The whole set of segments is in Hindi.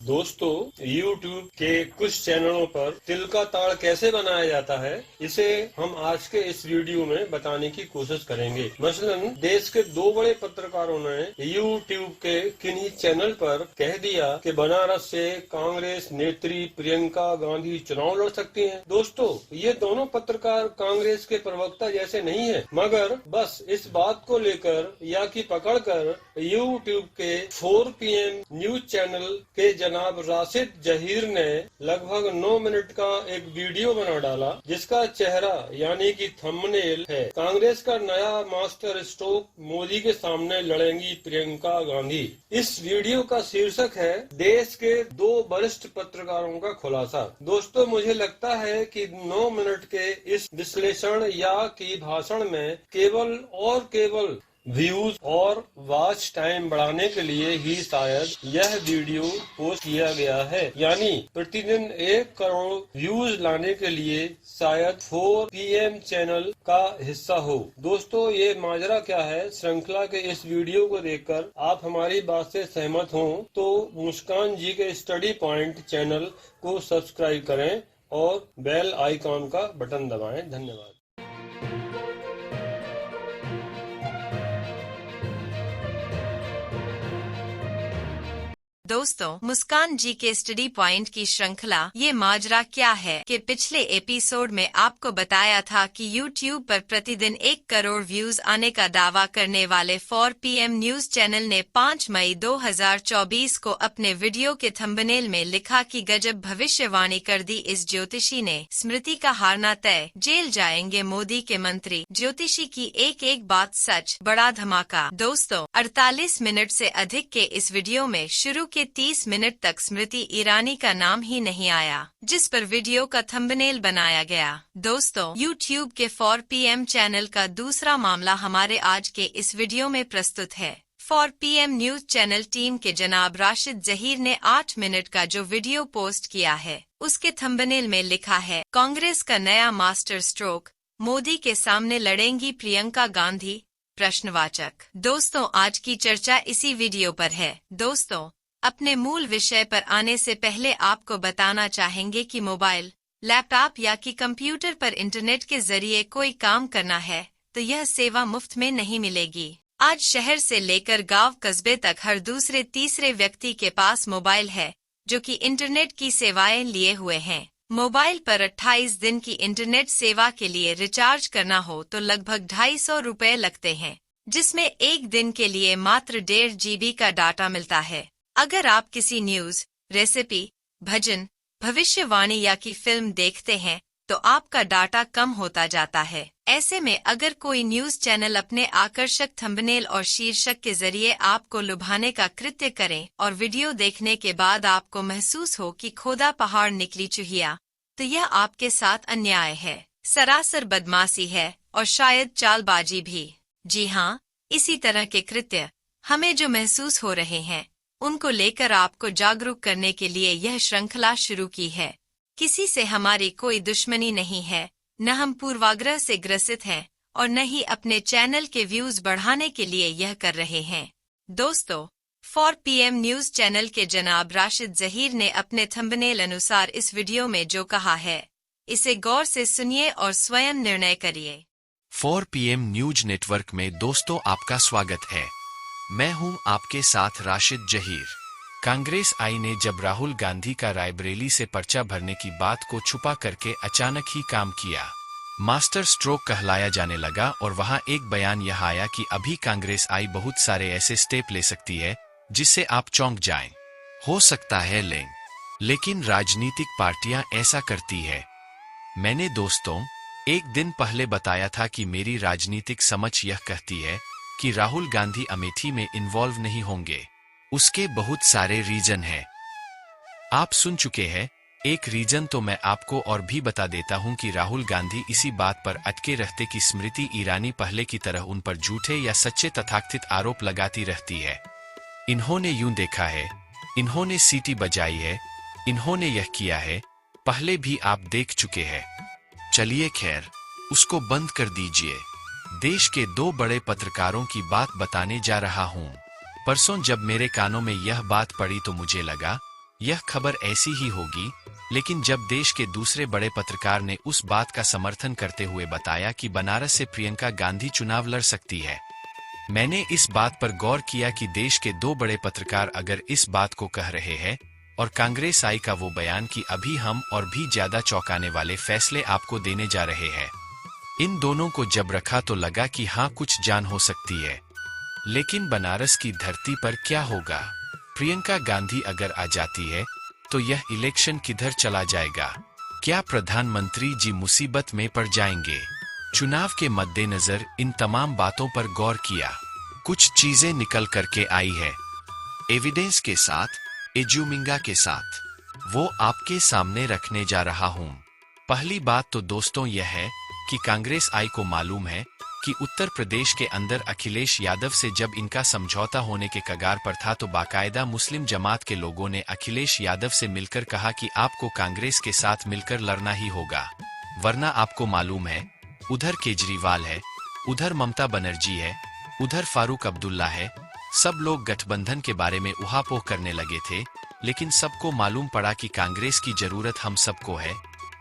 दोस्तों, YouTube के कुछ चैनलों पर तिल का ताड़ कैसे बनाया जाता है, इसे हम आज के इस वीडियो में बताने की कोशिश करेंगे। मसलन देश के दो बड़े पत्रकारों ने YouTube के किन्हीं चैनल पर कह दिया कि बनारस से कांग्रेस नेत्री प्रियंका गांधी चुनाव लड़ सकती हैं। दोस्तों, ये दोनों पत्रकार कांग्रेस के प्रवक्ता जैसे नहीं है, मगर बस इस बात को लेकर या कि पकड़कर YouTube के 4 PM न्यूज चैनल के जनाब राशिद जहीर ने लगभग 9 मिनट का एक वीडियो बना डाला, जिसका चेहरा यानी कि थंबनेल है कांग्रेस का नया मास्टर स्ट्रोक, मोदी के सामने लड़ेंगी प्रियंका गांधी। इस वीडियो का शीर्षक है देश के दो वरिष्ठ पत्रकारों का खुलासा। दोस्तों, मुझे लगता है कि 9 मिनट के इस विश्लेषण या की भाषण में केवल व्यूज और वॉच टाइम बढ़ाने के लिए ही शायद यह वीडियो पोस्ट किया गया है, यानी प्रतिदिन 1 करोड़ व्यूज लाने के लिए शायद 4 PM चैनल का हिस्सा हो। दोस्तों, ये माजरा क्या है? श्रृंखला के इस वीडियो को देखकर आप हमारी बात से सहमत हों तो मुस्कान जी के स्टडी पॉइंट चैनल को सब्सक्राइब करें और बेल आइकॉन का बटन दबाएं। धन्यवाद। दोस्तों, मुस्कान जी के स्टडी पॉइंट की श्रृंखला ये माजरा क्या है के पिछले एपिसोड में आपको बताया था कि YouTube पर प्रतिदिन 1 करोड़ व्यूज आने का दावा करने वाले 4 PM न्यूज चैनल ने 5 मई 2024 को अपने वीडियो के थंबनेल में लिखा कि गजब भविष्यवाणी कर दी इस ज्योतिषी ने, स्मृति का हारना तय, जेल जाएंगे मोदी के मंत्री। ज्योतिषी की एक बात सच, बड़ा धमाका। दोस्तों, 48 मिनट से अधिक के इस वीडियो में शुरू के 30 मिनट तक स्मृति ईरानी का नाम ही नहीं आया, जिस पर वीडियो का थंबनेल बनाया गया। दोस्तों, YouTube के 4 PM चैनल का दूसरा मामला हमारे आज के इस वीडियो में प्रस्तुत है। 4 PM न्यूज चैनल टीम के जनाब राशिद जहीर ने 8 मिनट का जो वीडियो पोस्ट किया है, उसके थंबनेल में लिखा है कांग्रेस का नया मास्टर स्ट्रोक, मोदी के सामने लड़ेंगी प्रियंका गांधी, प्रश्नवाचक। दोस्तों, आज की चर्चा इसी वीडियो पर है। दोस्तों, अपने मूल विषय पर आने से पहले आपको बताना चाहेंगे कि मोबाइल, लैपटॉप या कि कंप्यूटर पर इंटरनेट के जरिए कोई काम करना है तो यह सेवा मुफ्त में नहीं मिलेगी। आज शहर से लेकर गांव कस्बे तक हर दूसरे तीसरे व्यक्ति के पास मोबाइल है जो कि इंटरनेट की सेवाएं लिए हुए हैं। मोबाइल पर 28 दिन की इंटरनेट सेवा के लिए रिचार्ज करना हो तो लगभग 250 रुपए लगते हैं, जिसमें 1 दिन के लिए मात्र 1.5 GB का डाटा मिलता है। अगर आप किसी न्यूज, रेसिपी, भजन, भविष्यवाणी या की फिल्म देखते हैं तो आपका डाटा कम होता जाता है। ऐसे में अगर कोई न्यूज चैनल अपने आकर्षक थंबनेल और शीर्षक के जरिए आपको लुभाने का कृत्य करें और वीडियो देखने के बाद आपको महसूस हो कि खोदा पहाड़ निकली चूहिया, तो यह आपके साथ अन्याय है, सरासर बदमाशी है और शायद चालबाजी भी। जी हाँ, इसी तरह के कृत्य हमें जो महसूस हो रहे हैं उनको लेकर आपको जागरूक करने के लिए यह श्रृंखला शुरू की है। किसी से हमारी कोई दुश्मनी नहीं है, न हम पूर्वाग्रह से ग्रसित हैं और न ही अपने चैनल के व्यूज बढ़ाने के लिए यह कर रहे हैं। दोस्तों, 4 PM न्यूज चैनल के जनाब राशिद जहीर ने अपने थंबनेल अनुसार इस वीडियो में जो कहा है, इसे गौर से सुनिए और स्वयं निर्णय करिए। 4 PM न्यूज नेटवर्क में दोस्तों आपका स्वागत है। मैं हूं आपके साथ राशिद जहीर। कांग्रेस आई ने जब राहुल गांधी का रायबरेली से पर्चा भरने की बात को छुपा करके अचानक ही काम किया, मास्टर स्ट्रोक कहलाया जाने लगा और वहां एक बयान यह आया कि अभी कांग्रेस आई बहुत सारे ऐसे स्टेप ले सकती है जिससे आप चौंक जाएं। हो सकता है लें, लेकिन राजनीतिक पार्टियां ऐसा करती है। मैंने दोस्तों 1 दिन पहले बताया था कि मेरी राजनीतिक समझ यह कहती है कि राहुल गांधी अमेठी में इन्वॉल्व नहीं होंगे। उसके बहुत सारे रीजन हैं, आप सुन चुके हैं। एक रीजन तो मैं आपको और भी बता देता हूं कि राहुल गांधी इसी बात पर अटके रहते कि स्मृति ईरानी पहले की तरह उन पर झूठे या सच्चे तथाकथित आरोप लगाती रहती है। इन्होंने यूं देखा है, इन्होंने सीटी बजाई है, इन्होंने यह किया है, पहले भी आप देख चुके हैं। चलिए खैर, उसको बंद कर दीजिए। देश के 2 बड़े पत्रकारों की बात बताने जा रहा हूं। परसों जब मेरे कानों में यह बात पड़ी तो मुझे लगा यह खबर ऐसी ही होगी, लेकिन जब देश के दूसरे बड़े पत्रकार ने उस बात का समर्थन करते हुए बताया कि बनारस से प्रियंका गांधी चुनाव लड़ सकती है, मैंने इस बात पर गौर किया कि देश के दो बड़े पत्रकार अगर इस बात को कह रहे हैं और कांग्रेस आई का वो बयान कि अभी हम और भी ज्यादा चौंकाने वाले फैसले आपको देने जा रहे हैं, इन दोनों को जब रखा तो लगा कि हाँ, कुछ जान हो सकती है। लेकिन बनारस की धरती पर क्या होगा? प्रियंका गांधी अगर आ जाती है तो यह इलेक्शन किधर चला जाएगा? क्या प्रधानमंत्री जी मुसीबत में पड़ जाएंगे? चुनाव के मद्देनजर इन तमाम बातों पर गौर किया। कुछ चीजें निकल करके आई है, एविडेंस के साथ, एज्यूमिंगा के साथ, वो आपके सामने रखने जा रहा हूं। पहली बात तो दोस्तों यह है कि कांग्रेस आई को मालूम है कि उत्तर प्रदेश के अंदर अखिलेश यादव से जब इनका समझौता होने के कगार पर था तो बाकायदा मुस्लिम जमात के लोगों ने अखिलेश यादव से मिलकर कहा कि आपको कांग्रेस के साथ मिलकर लड़ना ही होगा, वरना आपको मालूम है उधर केजरीवाल है, उधर ममता बनर्जी है, उधर फारूक अब्दुल्ला है, सब लोग गठबंधन के बारे में उहापोह करने लगे थे। लेकिन सबको मालूम पड़ा कि कांग्रेस की जरूरत हम सबको है,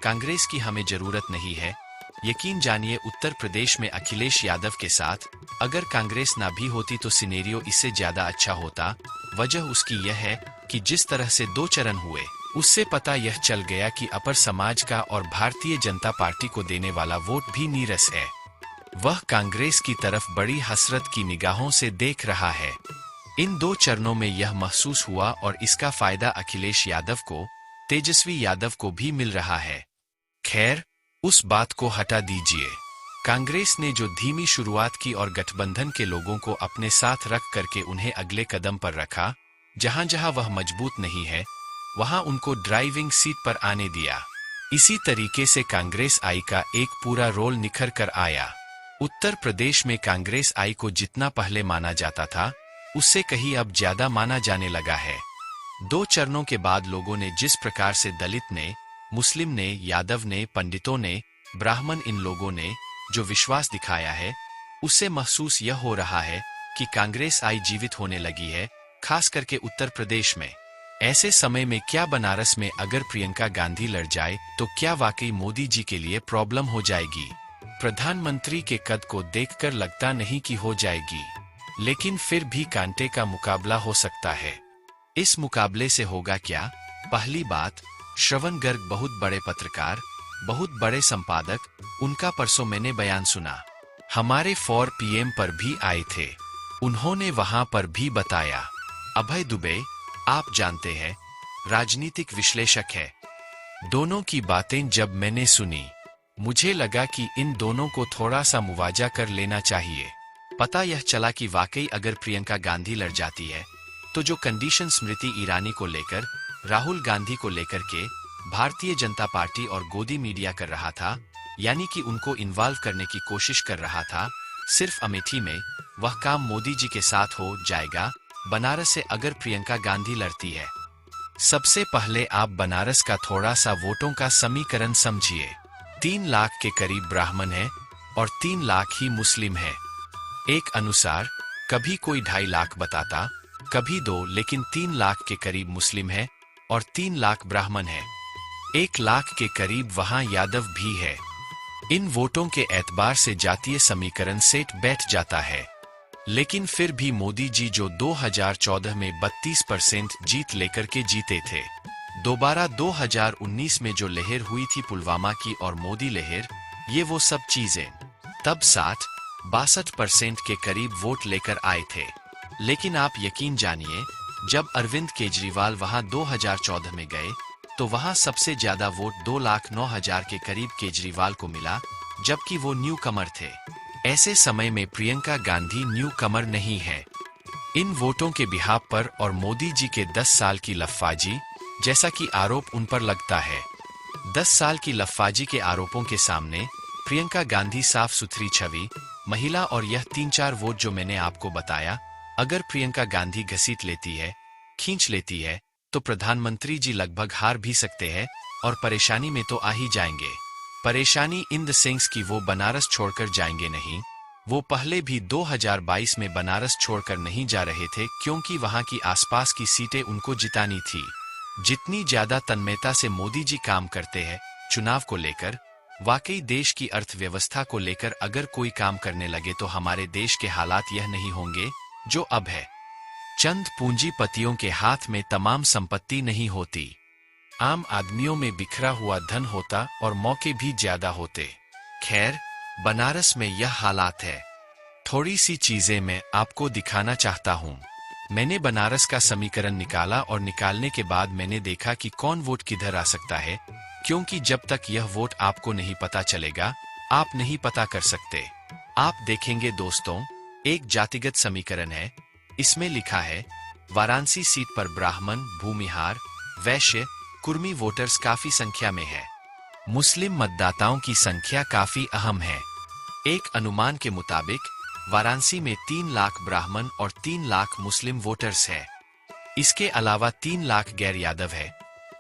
कांग्रेस की हमें जरूरत नहीं है। यकीन जानिए उत्तर प्रदेश में अखिलेश यादव के साथ अगर कांग्रेस ना भी होती तो सिनेरियो इससे ज्यादा अच्छा होता। वजह उसकी यह है कि जिस तरह से दो चरण हुए उससे पता यह चल गया कि अपर समाज का और भारतीय जनता पार्टी को देने वाला वोट भी नीरस है। वह कांग्रेस की तरफ बड़ी हसरत की निगाहों से देख रहा है। इन दो चरणों में यह महसूस हुआ और इसका फायदा अखिलेश यादव को, तेजस्वी यादव को भी मिल रहा है। खैर, उस बात को हटा दीजिए। कांग्रेस ने जो धीमी शुरुआत की और गठबंधन के लोगों को अपने साथ रख करके उन्हें अगले कदम पर रखा, जहां जहां वह मजबूत नहीं है वहां उनको ड्राइविंग सीट पर आने दिया। इसी तरीके से कांग्रेस आई का एक पूरा रोल निखर कर आया। उत्तर प्रदेश में कांग्रेस आई को जितना पहले माना जाता था उससे कहीं अब ज्यादा माना जाने लगा है। दो चरणों के बाद लोगों ने जिस प्रकार से दलित ने, मुस्लिम ने, यादव ने, पंडितों ने, ब्राह्मण, इन लोगों ने जो विश्वास दिखाया है, उससे महसूस यह हो रहा है कि कांग्रेस आई जीवित होने लगी है, खास करके उत्तर प्रदेश में। ऐसे समय में क्या बनारस में अगर प्रियंका गांधी लड़ जाए तो क्या वाकई मोदी जी के लिए प्रॉब्लम हो जाएगी? प्रधानमंत्री के कद को देखकर लगता नहीं कि हो जाएगी, लेकिन फिर भी कांटे का मुकाबला हो सकता है। इस मुकाबले से होगा क्या? पहली बात, श्रवण गर्ग बहुत बड़े पत्रकार, बहुत बड़े संपादक, उनका परसों मैंने बयान सुना। हमारे 4 PM पर भी आए थे, उन्होंने वहां पर भी बताया। अभय दुबे, आप जानते हैं, राजनीतिक विश्लेषक है। दोनों की बातें जब मैंने सुनी, मुझे लगा कि इन दोनों को थोड़ा सा मुवाजा कर लेना चाहिए। पता यह चला कि वाकई अगर प्रियंका गांधी लड़ जाती है तो जो कंडीशन स्मृति ईरानी को लेकर, राहुल गांधी को लेकर के भारतीय जनता पार्टी और गोदी मीडिया कर रहा था, यानी कि उनको इन्वॉल्व करने की कोशिश कर रहा था सिर्फ अमेठी में, वह काम मोदी जी के साथ हो जाएगा बनारस से अगर प्रियंका गांधी लड़ती है। सबसे पहले आप बनारस का थोड़ा सा वोटों का समीकरण समझिए। 3 लाख के करीब ब्राह्मण है और 3 लाख ही मुस्लिम है। एक अनुसार कभी कोई 2.5 लाख बताता, कभी 2, लेकिन 3 लाख के करीब मुस्लिम है और 3 लाख ब्राह्मण है। 1 लाख के करीब वहां यादव भी है। इन वोटों के एतबार से जातीय समीकरण सेट बैठ जाता है। लेकिन फिर भी मोदी जी जो 2014 में 32% जीत लेकर के जीते थे, दोबारा 2019 में जो लहर हुई थी पुलवामा की और मोदी लहर, ये वो सब चीजें, तब 62% के करीब वोट लेकर आए थे। लेकिन आप यकीन जानिए, जब अरविंद केजरीवाल वहां 2014 में गए तो वहां सबसे ज्यादा वोट 2,09,000 के करीब केजरीवाल को मिला, जबकि वो न्यू कमर थे। ऐसे समय में प्रियंका गांधी न्यू कमर नहीं है। इन वोटों के बिहाफ पर और मोदी जी के 10 साल की लफ्फाजी, जैसा कि आरोप उन पर लगता है, 10 साल की लफ्फाजी के आरोपों के सामने प्रियंका गांधी साफ सुथरी छवि, महिला और यह 3-4 वोट जो मैंने आपको बताया, अगर प्रियंका गांधी घसीट लेती है, खींच लेती है, तो प्रधानमंत्री जी लगभग हार भी सकते हैं और परेशानी में तो आ ही जाएंगे। परेशानी इन द सेंस कि वो बनारस छोड़कर जाएंगे नहीं। वो पहले भी 2022 में बनारस छोड़कर नहीं जा रहे थे, क्योंकि वहां की आसपास की सीटें उनको जितानी थी। जितनी ज्यादा तन्मयता से मोदी जी काम करते हैं चुनाव को लेकर, वाकई देश की अर्थव्यवस्था को लेकर अगर कोई काम करने लगे तो हमारे देश के हालात यह नहीं होंगे जो अब है। चंद पूंजीपतियों के हाथ में तमाम संपत्ति नहीं होती, आम आदमियों में बिखरा हुआ धन होता और मौके भी ज्यादा होते। खैर, बनारस में यह हालात है। थोड़ी सी चीजें मैं आपको दिखाना चाहता हूँ। मैंने बनारस का समीकरण निकाला और निकालने के बाद मैंने देखा कि कौन वोट किधर आ सकता है, क्योंकि जब तक यह वोट आपको नहीं पता चलेगा आप नहीं पता कर सकते। आप देखेंगे दोस्तों, एक जातिगत समीकरण है। इसमें लिखा है वाराणसी सीट पर ब्राह्मण, भूमिहार, वैश्य, कुर्मी वोटर्स काफी संख्या में है। मुस्लिम मतदाताओं की संख्या काफी अहम है। एक अनुमान के मुताबिक वाराणसी में 3 लाख ब्राह्मण और 3 लाख मुस्लिम वोटर्स है। इसके अलावा 3 लाख गैर यादव है।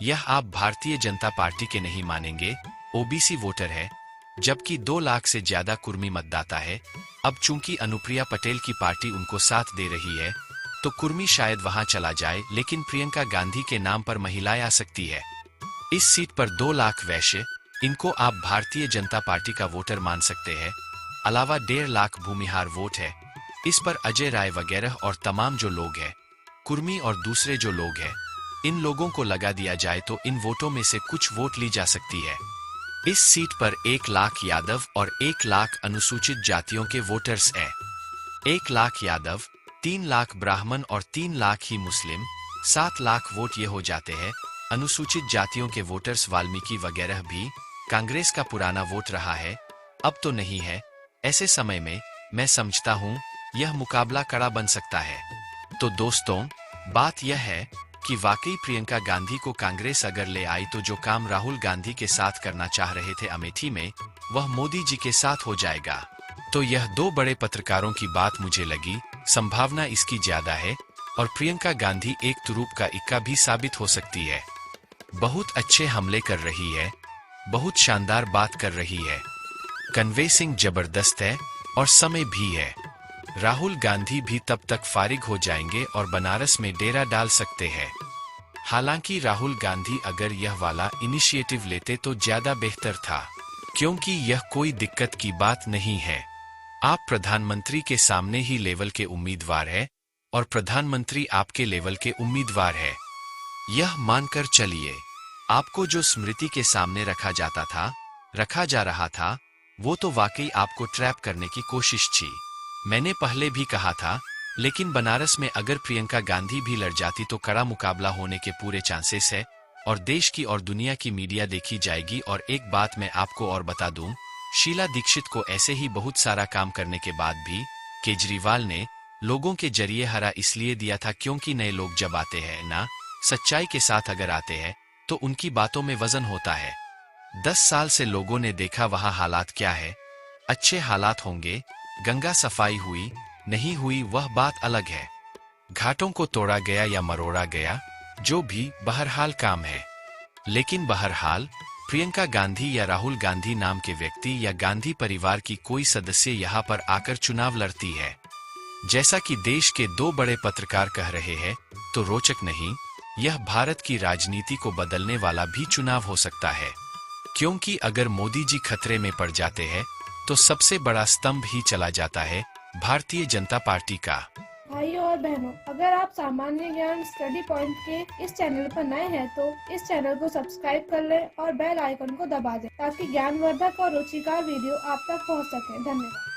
यह आप भारतीय जनता पार्टी के नहीं मानेंगे, ओबीसी वोटर है, जबकि 2 लाख से ज्यादा कुर्मी मतदाता है। अब चूंकि अनुप्रिया पटेल की पार्टी उनको साथ दे रही है तो कुर्मी शायद वहां चला जाए, लेकिन प्रियंका गांधी के नाम पर महिलाएं आ सकती है। इस सीट पर 2 लाख वैश्य, इनको आप भारतीय जनता पार्टी का वोटर मान सकते हैं। अलावा 1.5 लाख भूमिहार वोट है। इस पर अजय राय वगैरह और तमाम जो लोग हैं, कुर्मी और दूसरे जो लोग हैं, इन लोगों को लगा दिया जाए तो इन वोटों में से कुछ वोट ली जा सकती है। इस सीट पर 1 लाख यादव और 1 लाख अनुसूचित जातियों के वोटर्स हैं। 1 लाख यादव, 3 लाख ब्राह्मण और 3 लाख ही मुस्लिम, 7 लाख वोट ये हो जाते हैं। अनुसूचित जातियों के वोटर्स वाल्मीकि वगैरह भी कांग्रेस का पुराना वोट रहा है, अब तो नहीं है। ऐसे समय में मैं समझता हूं यह मुकाबला कड़ा बन सकता है। तो दोस्तों, बात यह है कि वाकई प्रियंका गांधी को कांग्रेस अगर ले आई तो जो काम राहुल गांधी के साथ करना चाह रहे थे अमेठी में, वह मोदी जी के साथ हो जाएगा। तो यह 2 बड़े पत्रकारों की बात मुझे लगी, संभावना इसकी ज्यादा है और प्रियंका गांधी एक तुरूप का इक्का भी साबित हो सकती है। बहुत अच्छे हमले कर रही है, बहुत शानदार बात कर रही है, कन्वेंसिंग जबरदस्त है और समय भी है। राहुल गांधी भी तब तक फारिग हो जाएंगे और बनारस में डेरा डाल सकते हैं। हालांकि राहुल गांधी अगर यह वाला इनिशिएटिव लेते तो ज्यादा बेहतर था, क्योंकि यह कोई दिक्कत की बात नहीं है। आप प्रधानमंत्री के सामने ही लेवल के उम्मीदवार है और प्रधानमंत्री आपके लेवल के उम्मीदवार है। यह मानकर चलिए, आपको जो स्मृति के सामने रखा जा रहा था, वो तो वाकई आपको ट्रैप करने की कोशिश थी। मैंने पहले भी कहा था, लेकिन बनारस में अगर प्रियंका गांधी भी लड़ जाती तो कड़ा मुकाबला होने के पूरे चांसेस है और देश की और दुनिया की मीडिया देखी जाएगी। और एक बात मैं आपको और बता दूं, शीला दीक्षित को ऐसे ही बहुत सारा काम करने के बाद भी केजरीवाल ने लोगों के जरिए हरा इसलिए दिया था क्योंकि नए लोग जब आते हैं ना, सच्चाई के साथ अगर आते हैं तो उनकी बातों में वजन होता है। 10 साल से लोगों ने देखा वहां हालात क्या है। अच्छे हालात होंगे, गंगा सफाई हुई नहीं हुई वह बात अलग है, घाटों को तोड़ा गया या मरोड़ा गया, जो भी बहरहाल काम है। लेकिन बहरहाल प्रियंका गांधी या राहुल गांधी नाम के व्यक्ति या गांधी परिवार की कोई सदस्य यहाँ पर आकर चुनाव लड़ती है, जैसा कि देश के 2 बड़े पत्रकार कह रहे हैं, तो रोचक नहीं, यह भारत की राजनीति को बदलने वाला भी चुनाव हो सकता है। क्योंकि अगर मोदी जी खतरे में पड़ जाते हैं तो सबसे बड़ा स्तंभ ही चला जाता है भारतीय जनता पार्टी का। भाइयों और बहनों, अगर आप सामान्य ज्ञान स्टडी पॉइंट के इस चैनल पर नए हैं तो इस चैनल को सब्सक्राइब कर लें और बेल आइकन को दबा दें ताकि ज्ञानवर्धक और रुचिकर वीडियो आप तक पहुंच सके। धन्यवाद।